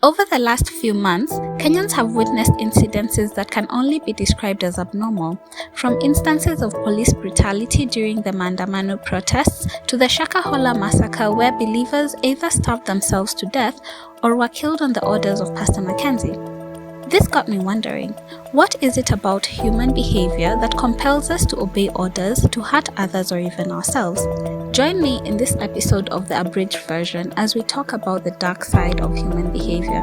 Over the last few months, Kenyans have witnessed incidences that can only be described as abnormal, from instances of police brutality during the Maandamano protests to the Shakahola massacre where believers either starved themselves to death or were killed on the orders of Pastor Mackenzie. This got me wondering, what is it about human behavior that compels us to obey orders, to hurt others or even ourselves? Join me in this episode of the abridged version as we talk about the dark side of human behavior.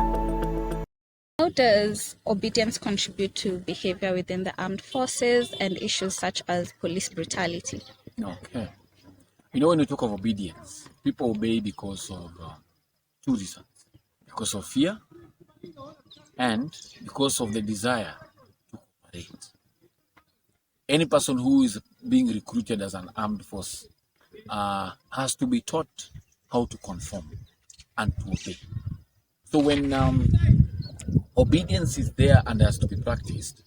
How does obedience contribute to behavior within the armed forces and issues such as police brutality? Okay. When you talk of obedience, people obey because of two reasons. Because of fear and because of the desire to cooperate. Any person who is being recruited as an armed force has to be taught how to conform and to obey. So when obedience is there and has to be practiced,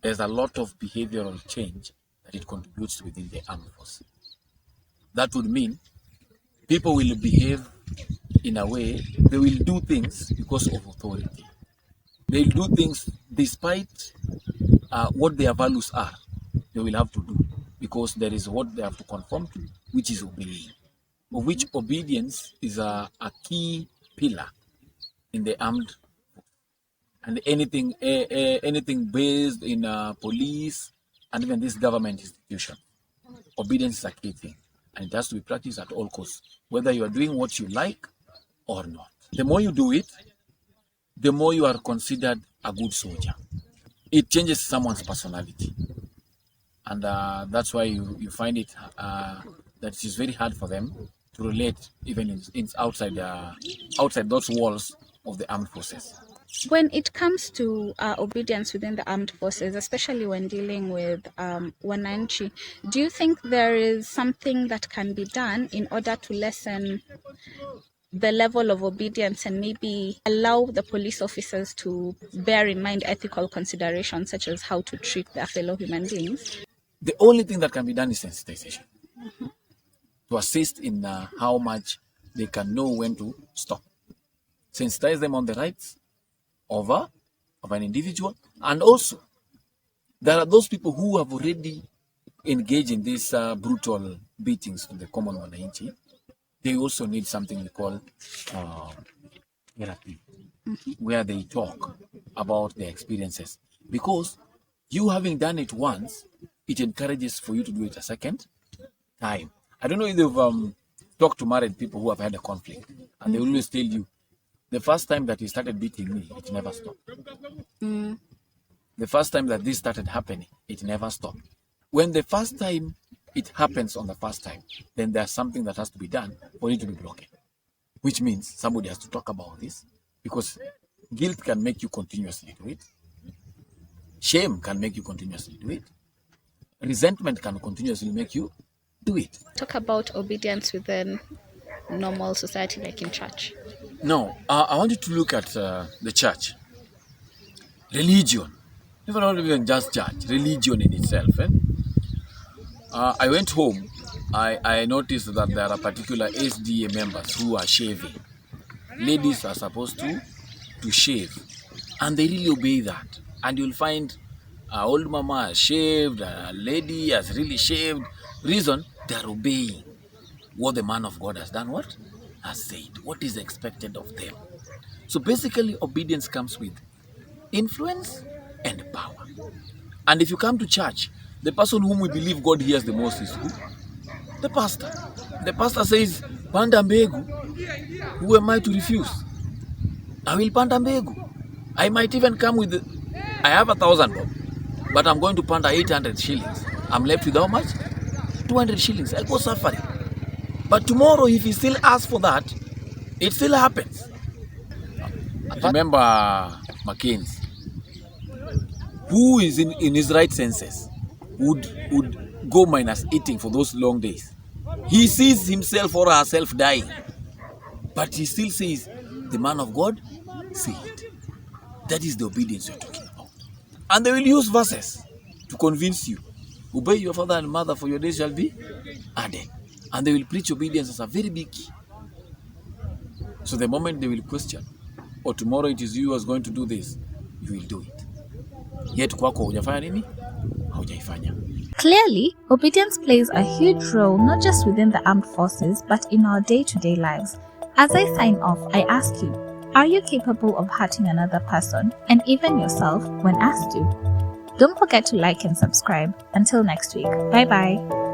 there's a lot of behavioral change that it contributes within the armed force. That would mean people will behave in a way, they will do things because of authority. They'll do things despite what their values are. They will have to do because there is what they have to conform to, which is obeying. Of which obedience is a key pillar in the armed force. And anything based in police and even this government institution, obedience is a key thing. And it has to be practiced at all costs, whether you are doing what you like or not. The more you do it, the more you are considered a good soldier. It changes someone's personality. And that's why you find it that it is very hard for them to relate even in outside those walls of the armed forces. When it comes to obedience within the armed forces, especially when dealing with wananchi, do you think there is something that can be done in order to lessen the level of obedience and maybe allow the police officers to bear in mind ethical considerations such as how to treat their fellow human beings? The only thing that can be done is sensitization. To assist in how much they can know when to stop. Sensitize them on the rights of an individual. And also, there are those people who have already engaged in these brutal beatings to the common wananchi. They also need something we call therapy, where they talk about their experiences. Because you having done it once, it encourages for you to do it a second time. I don't know if you've talked to married people who have had a conflict, and they always tell you, the first time that he started beating me, it never stopped. The first time that this started happening, it never stopped. When the first time it happens on the first time, then there's something that has to be done for it to be broken. Which means somebody has to talk about this, because guilt can make you continuously do it. Shame can make you continuously do it. Resentment can continuously make you do it. Talk about obedience within normal society, like in church. No, I want you to look at the church. Religion. Not even just church. Religion in itself. I went home. I noticed that there are particular SDA members who are shaving. Ladies are supposed to shave. And they really obey that. And you'll find old mama has shaved, a lady has really shaved. Reason, they are obeying what the man of God has done, has said, what is expected of them. So basically, obedience comes with influence and power. And if you come to church, the person whom we believe God hears the most is who? The pastor. The pastor says, Panda mbegu. Who am I to refuse? I will panda mbegu. I might even come with, I have 1,000 bob, but I'm going to panda 800 shillings. I'm left with how much? 200 shillings. I'll go suffering. But tomorrow, if he still asks for that, it still happens. Remember Mackenzie, who is in his right senses, would go minus eating for those long days. He sees himself or herself dying, but he still says, the man of God said. That is the obedience you're talking about. And they will use verses to convince you. Obey your father and mother, for your days shall be added. And they will preach obedience as a very big key. So the moment they will question, or tomorrow it is you who is going to do this, you will do it. Yet kwako hujafanya nini? Haujaifanya. Clearly, obedience plays a huge role not just within the armed forces but in our day-to-day lives. As I sign off, I ask you, are you capable of hurting another person and even yourself when asked to? Don't forget to like and subscribe. Until next week, bye bye.